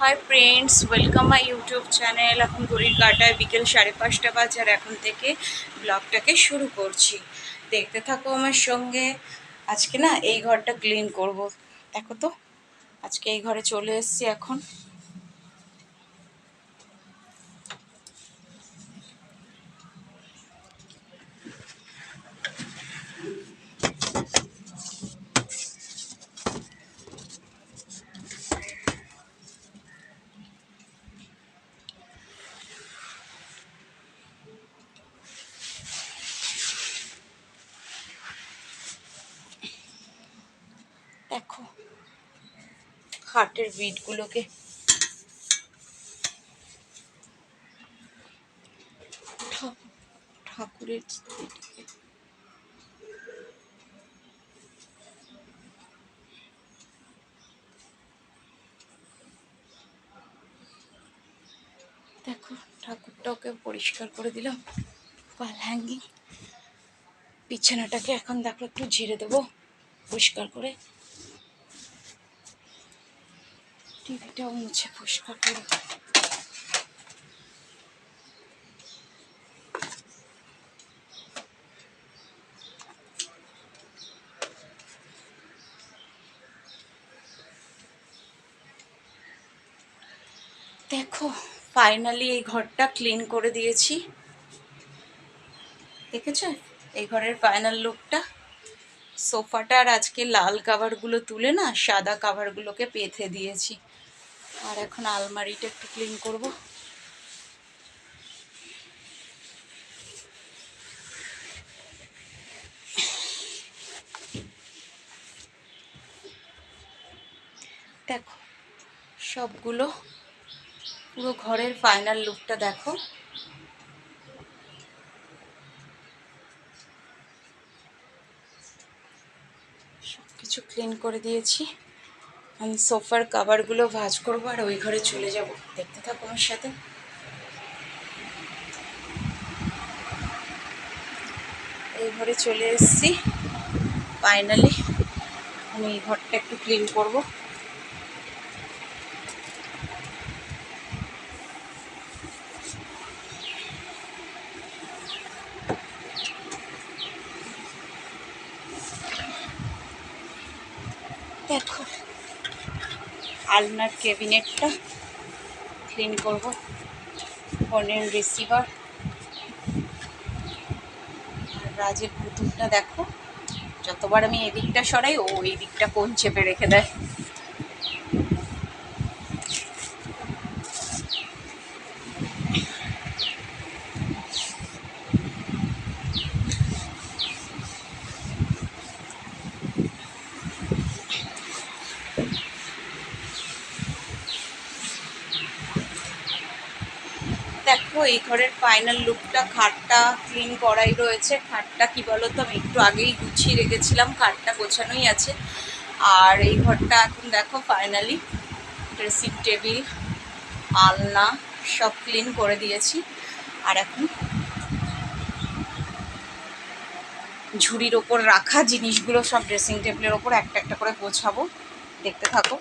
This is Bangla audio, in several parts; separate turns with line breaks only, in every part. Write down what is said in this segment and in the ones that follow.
Hi friends, welcome my YouTube channel. এখন ঘড়ির কাঁটায় বিকেল 5:30 বাজে আর এখন থেকে ব্লগটাকে শুরু করছি। দেখতে থাকো আমার সঙ্গে। আজকে না এই ঘরটা ক্লিন করব। দেখো তো, আজকে এই ঘরে চলে এসেছি এখন। দেখো খাটের বিটগুলোকে ঠাকুরের দেখো ঠাকুরটাকে পরিষ্কার করে দিলাম। ওয়াল হ্যাঙ্গিং বিছানাটাকে এখন দেখো একটু ঝেড়ে দেবো পরিষ্কার করে। টিভিটাও মুছে পরিষ্কার করে। দেখো ফাইনালি এই ঘরটা ক্লিন করে দিয়েছি। দেখেছো এই ঘরের ফাইনাল লুকটা। সোফাটার আজকে লাল কাভারগুলো তুলে না সাদা কাভারগুলোকে পেতে দিয়েছি। আর এখন আলমারিটা একটু ক্লিন করব। দেখো সবগুলো পুরো ঘরের ফাইনাল লুকটা দেখো। সব কিছু ক্লিন করে দিয়েছি। আমি সোফার কাভারগুলো ভাঁজ করবো আর ওই ঘরে চলে যাব। দেখতে থাকো আমার সাথে। এই ঘরে চলে এসেছি ফাইনালি। আমি এই ঘরটা একটু ক্লিন করব। দেখো আলনার ক্যাবিনেটটা ক্লিন করব। ফোনের রিসিভার আর রাজের পুতুলটা দেখো, যতবার আমি এদিকটা সরাই ও এই দিকটা কোণ চেপে রেখে দেয়। দেখো এই ঘরের ফাইনাল লুকটা। খাটটা ক্লিন করাই রয়েছে। খাটটা কি বলো তো, আমি একটু আগেই গুছিয়ে রেখেছিলাম, খাটটা গোছানোই আছে। আর এই ঘরটা এখন দেখো ফাইনালি ড্রেসিং টেবিল আলনা সব ক্লিন করে দিয়েছি। আর এখন ঝুড়ির ওপর রাখা জিনিসগুলো সব ড্রেসিং টেবিলের ওপর একটা একটা করে গোছাবো। দেখতে থাকো।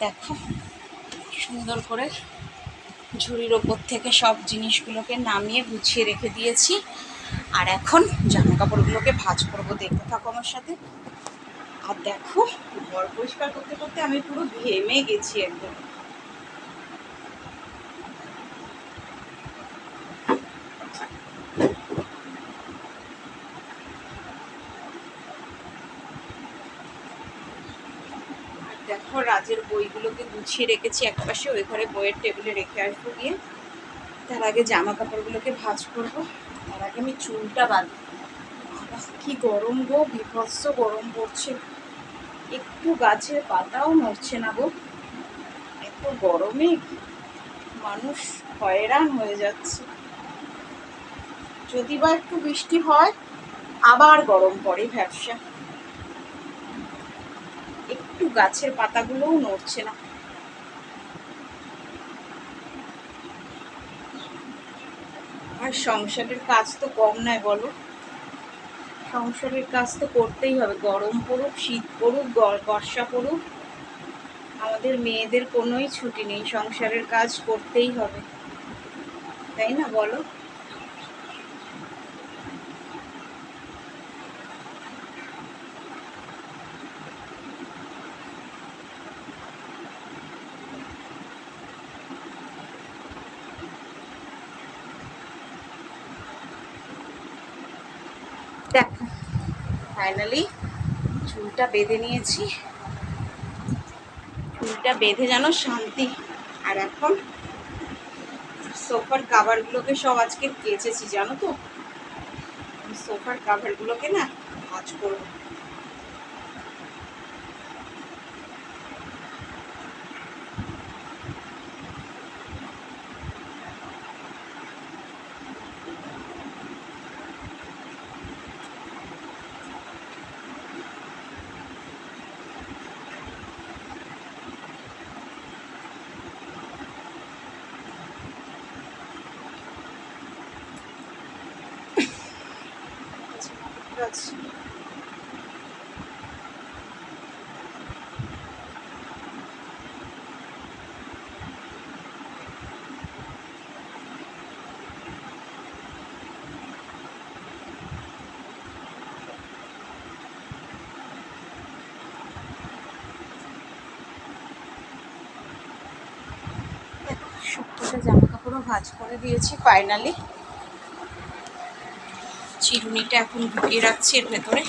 দেখো সুন্দর করে ঝুড়ির ওপর থেকে সব জিনিসগুলোকে নামিয়ে গুছিয়ে রেখে দিয়েছি। আর এখন জামা কাপড়গুলোকে ভাঁজ করবো। দেখতে থাকো আমার সাথে। আর দেখো ঘর পরিষ্কার করতে করতে আমি পুরো ঘেমে গেছি একদম। আর দেখো রাজের বইগুলোকে গুছিয়ে রেখেছি একপাশে, ওই ঘরে বইয়ের টেবিলে রেখে আসবো গিয়ে। তার আগে জামা কাপড়গুলোকে ভাঁজ করবো। তার আগে আমি চুলটা বাঁধবো। কি গরম গো, বিভৎস গরম পড়ছে। একটু গাছের পাতাও নড়ছে না গো, এত গরমে মানুষ হয়রান হয়ে যাচ্ছে। যদি বা একটু বৃষ্টি হয় আবার গরম পড়ে ভ্যাপসা, একটু গাছের পাতাগুলোও নড়ছে না। আর সংসারের কাজ তো কম নয় বলো, সংসারের কাজ তো করতেই হবে, গরম পড়ুক শীত পড়ুক বর্ষা পড়ুক, আমাদের মেয়েদের কোনোই ছুটি নেই, সংসারের কাজ করতেই হবে, তাই না বলো? দেখো ফাইনালি চুলটা বেঁধে নিয়েছি, চুলটা বেঁধে যেন শান্তি। আর এখন সোফার কাভারগুলোকে সব আজকে কেচেছি জানো তো, সোফার কাভারগুলোকে না ভাঁজ করবো। আচ্ছা সবকটা জামা কাপড়ও ভাঁজ করে দিয়েছি ফাইনালি, চিরুনিটা এখন ঢুকিয়ে রাখছি এর ভেতরে।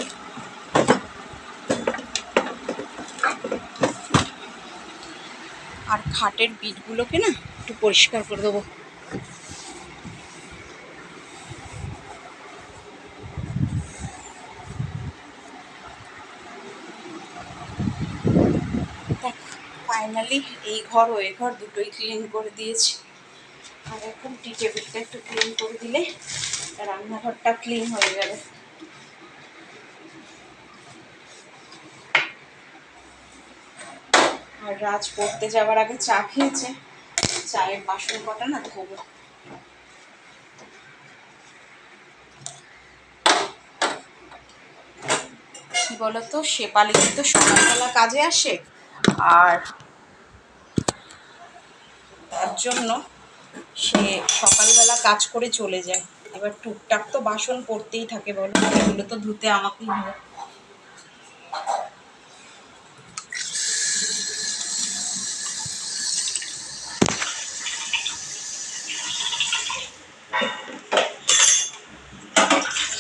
আর খাটের বিটগুলোকে না একটু পরিষ্কার করে দেবো। ফাইনালি এই ঘর ওই ঘর দুটোই ক্লিন করে দিয়েছি। আর এখন টি টেবিলটা একটু ক্লিন করে দিলে রান্নাঘরটা ক্লিন হয়ে যাবে। আর রাজ পড়তে যাওয়ার আগে চা খেয়েছে, চায়ের বাসন কটা না ধোবো। কি বলতো, শেপালি তো সকালবেলা কাজে আসে, আর তার জন্য সে সকালবেলা কাজ করে চলে যায়। এবার টুকটাক তো বাসন পড়তেই থাকে বলো, এগুলো তো ধুতে আমাকেই হবে।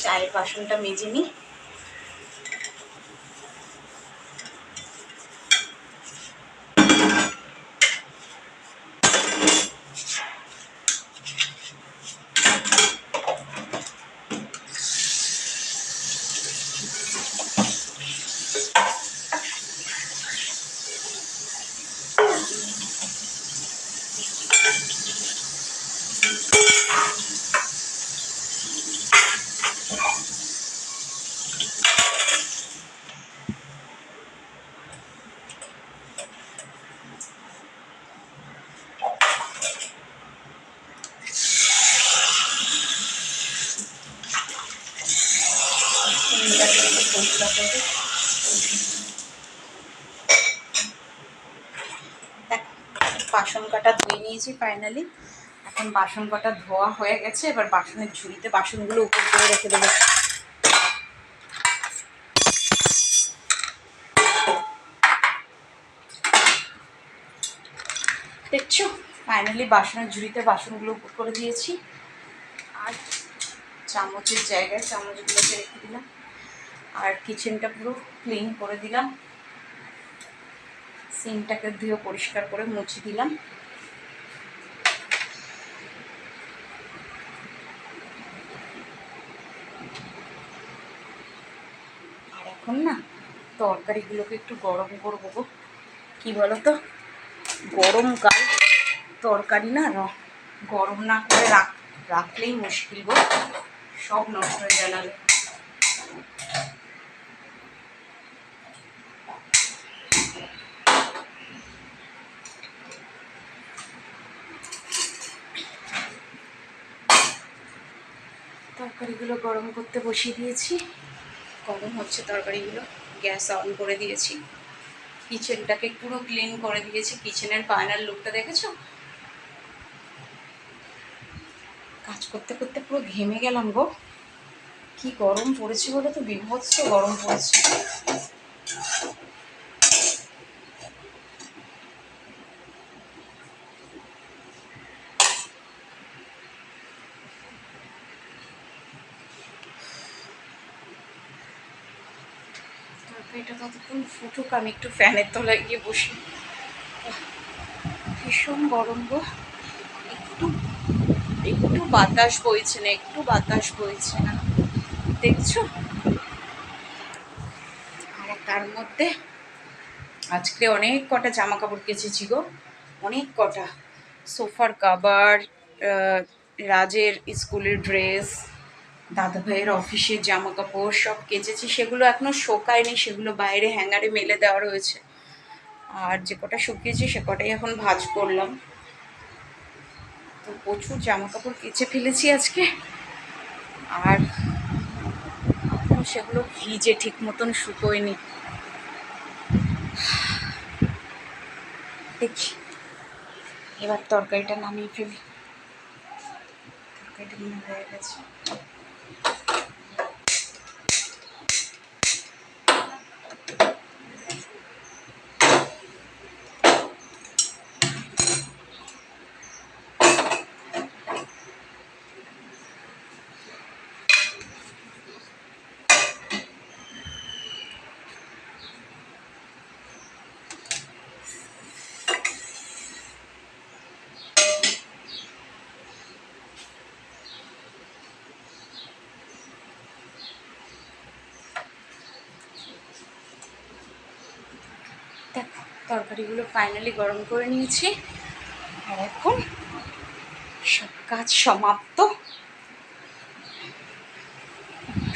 চায়ের বাসনটা মেজে নিই। বাসন কাটা ধুয়ে নিয়েছি ফাইনালি, এখন বাসন কাটা ধোয়া হয়ে গেছে, এবার বাসনের ঝুড়িতে বাসনগুলো উপর করে রেখে দেবো। দেখছো ফাইনালি বাসনের ঝুড়িতে বাসনগুলো উপর করে দিয়েছি, আর চামচের জায়গায় চামচগুলোকে রেখে দিলাম, আর কিচেনটা পুরো ক্লিন করে দিলাম, সিঙ্কটাকে ধুয়ে পরিষ্কার করে মুছে দিলাম। আর এখন না তরকারিগুলোকে একটু গরম করবো গো। কী বলো তো, গরমকাল, তরকারি না গরম না করে রাখলেই মুশকিল গো, সব নষ্ট হয়ে গেল। তরকারিগুলো গরম করতে বসিয়ে দিয়েছি, গরম হচ্ছে তরকারিগুলো। গ্যাস অন করে দিয়েছি, কিচেনটাকে পুরো ক্লিন করে দিয়েছি। কিচেনের ফাইনাল লুকটা দেখেছো? কাজ করতে করতে পুরো ঘেমে গেলাম গো। কি গরম পড়েছে বলে তো, বীভৎস গরম পড়েছে। তরকারিটা ততক্ষণ ফুটুক, আমি একটু ফ্যানের তলায় গিয়ে বসি। ভীষণ গরম গো, একটু একটু বাতাস বইছে না, একটু বাতাস বইছে না, দেখছো? আর তার মধ্যে আজকে অনেক কটা জামা কাপড় কেচেছি গো, অনেক কটা। সোফার কাভার, রাজের স্কুলের ড্রেস, দাদা ভাইয়ের অফিসের জামা কাপড় সব কেচেছি। সেগুলো এখনো শোকায়নি, সেগুলো বাইরে হ্যাঙ্গারে মেলে দেওয়া রয়েছে। আর যে কটা শুকিয়েছে সে কটাই এখন ভাঁজ করলাম। তো প্রচুর জামা কাপড় কেচে ফেলেছি আজকে, আর সেগুলো ভিজে ঠিক মতন শুকোয়নি। দেখি এবার তরকারিটা নামিয়ে ফেলি। তরকারিটা মনে হয়ে গেছে। দেখো তরকারিগুলো ফাইনালি গরম করে নিয়েছি, আর এখন সব কাজ সমাপ্ত।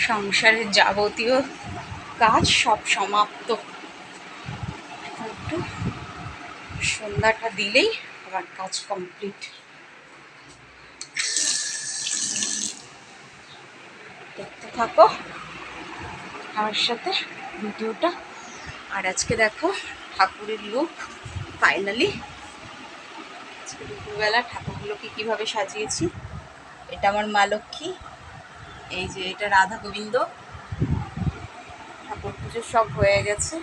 সংসারের যাবতীয় কাজ সব সমাপ্ত। এখন একটু সন্ধ্যাটা দিলেই আমার কাজ কমপ্লিট। দেখতে থাকো আমার সাথে ভিডিওটা। আর আজকে দেখো ঠাকুরের লুক ফাইনালি। আজকে দুপুরবেলা ঠাকুরগুলোকে কীভাবে সাজিয়েছি। এটা আমার মা লক্ষ্মী, এই যে এটা রাধা গোবিন্দ। ঠাকুর পুজো সব হয়ে গেছে,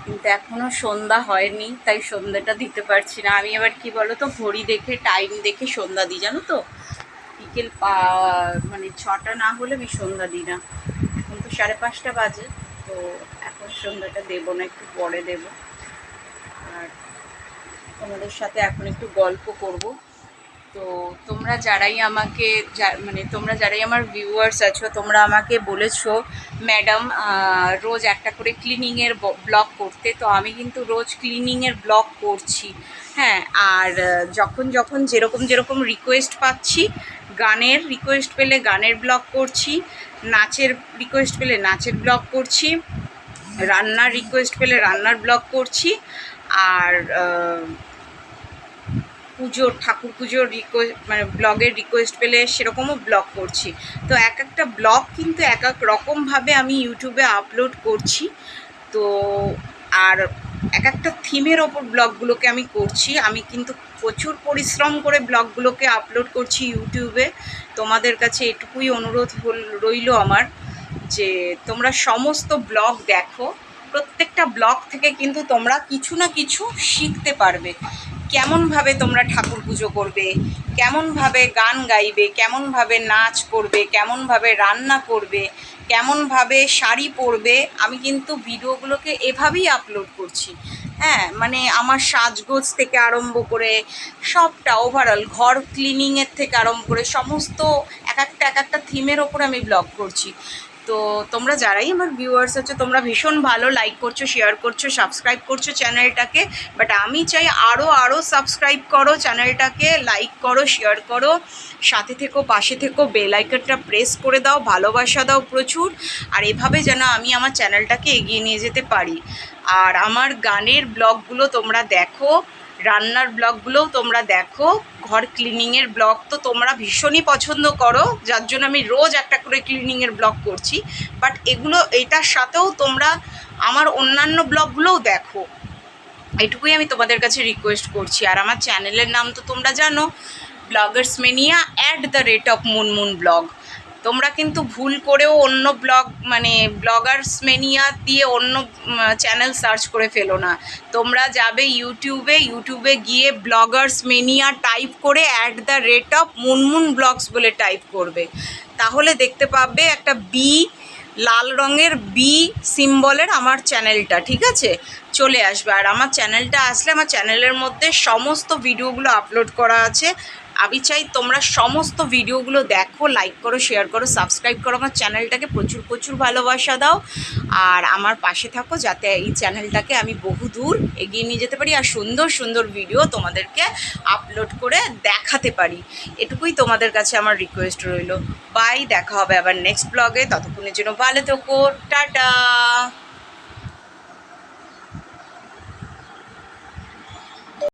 কিন্তু এখনও সন্ধ্যা হয়নি, তাই সন্ধ্যাটা দিতে পারছি না। আমি এবার কি বলো তো, ঘড়ি দেখে টাইম দেখে সন্ধ্যা দিই, জানো তো। বিকেল মানে 6টা না হলে আমি সন্ধ্যা দিই না। এখন তো 5:30 বাজে, তো এখন সন্ধ্যাটা দেবো না, একটু পরে দেবো। আর তোমাদের সাথে এখন একটু গল্প করব। তো তোমরা যারাই আমাকে মানে তোমরা যারাই আমার ভিউয়ার্স আছো, তোমরা আমাকে বলেছো ম্যাডাম রোজ একটা করে ক্লিনিংয়ের ব্লগ করতে। তো আমি কিন্তু রোজ ক্লিনিংয়ের ব্লগ করছি, হ্যাঁ। আর যখন যখন যেরকম রিকোয়েস্ট পাচ্ছি, গানের রিকোয়েস্ট পেলে গানের ব্লগ করছি, নাচের রিকোয়েস্ট পেলে নাচের ব্লগ করছি, রান্নার রিকোয়েস্ট পেলে রান্নার ব্লগ করছি, আর ঠাকুর পুজোর রিকোয়েস্ট মানে ব্লগের রিকোয়েস্ট পেলে সেরকমও ব্লগ করছি। তো এক একটা ব্লগ কিন্তু এক এক রকমভাবে আমি ইউটিউবে আপলোড করছি। তো আর এক একটা থিমের ওপর ব্লগগুলোকে আমি করছি। আমি কিন্তু প্রচুর পরিশ্রম করে ব্লগগুলোকে আপলোড করছি ইউটিউবে। তোমাদের কাছে এটুকুই অনুরোধ রইল আমার, যে তোমরা সমস্ত ব্লগ দেখো। প্রত্যেকটা ব্লগ থেকে কিন্তু তোমরা কিছু না কিছু শিখতে পারবে। কেমনভাবে তোমরা ঠাকুর পুজো করবে, কেমনভাবে গান গাইবে, কেমনভাবে নাচ করবে, কেমনভাবে রান্না করবে, কেমনভাবে শাড়ি পরবে। আমি কিন্তু ভিডিওগুলোকে এভাবেই আপলোড করছি, হ্যাঁ। মানে আমার সাজগোজ থেকে আরম্ভ করে সবটা ওভারঅল, ঘর ক্লিনিংয়ের থেকে আরম্ভ করে সমস্ত এক একটা থিমের ওপরে আমি ব্লগ করছি। তো তোমরা যারাই আমার ভিউয়ার্স আছো তোমরা ভীষণ ভালো লাইক করছো, শেয়ার করছো, সাবস্ক্রাইব করছো চ্যানেলটাকে। বাট আমি চাই আরও সাবস্ক্রাইব করো চ্যানেলটাকে, লাইক করো, শেয়ার করো, সাথে থেকো, পাশে থেকো, বেল আইকনটা প্রেস করে দাও, ভালোবাসা দাও প্রচুর। আর এভাবে যেন আমি আমার চ্যানেলটাকে এগিয়ে নিয়ে যেতে পারি। আর আমার গানের ব্লগগুলো তোমরা দেখো, রান্নার ব্লগগুলোও তোমরা দেখো, ঘর ক্লিনিংয়ের ব্লগ তো তোমরা ভীষণই পছন্দ করো, যার জন্য আমি রোজ একটা করে ক্লিনিংয়ের ব্লগ করছি। বাট এটার সাথেও তোমরা আমার অন্যান্য ব্লগগুলোও দেখো, এটুকুই আমি তোমাদের কাছে রিকোয়েস্ট করছি। আর আমার চ্যানেলের নাম তো তোমরা জানো, ব্লগার্স মেনিয়া @মুনমুন ব্লগ। তোমরা কিন্তু ভুল করেও অন্য ব্লগ মানে ব্লগার্স মেনিয়া দিয়ে অন্য চ্যানেল সার্চ করে ফেলো না। তোমরা যাবে ইউটিউবে গিয়ে ব্লগার্স মেনিয়া টাইপ করে @মুনমুন ব্লগস বলে টাইপ করবে, তাহলে দেখতে পাবে একটা লাল রঙের বি সিম্বলের আমার চ্যানেলটা, ঠিক আছে, চলে আসবে। আর আমার চ্যানেলটা আসলে আমার চ্যানেলের মধ্যে সমস্ত ভিডিওগুলো আপলোড করা আছে। আমি চাই তোমরা সমস্ত ভিডিওগুলো দেখো, লাইক করো, শেয়ার করো, সাবস্ক্রাইব করো, আমার চ্যানেলটাকে প্রচুর প্রচুর ভালোবাসা দাও। আর আমার পাশে থাকো যাতে এই চ্যানেলটাকে আমি বহু দূর এগিয়ে নিয়ে যেতে পারি আর সুন্দর সুন্দর ভিডিও তোমাদেরকে আপলোড করে দেখাতে পারি। এটুকুই তোমাদের কাছে আমার রিকোয়েস্ট রইল। বাই, দেখা হবে আবার নেক্সট ব্লগে, ততক্ষণের জন্য ভালো থেকো, টাটা।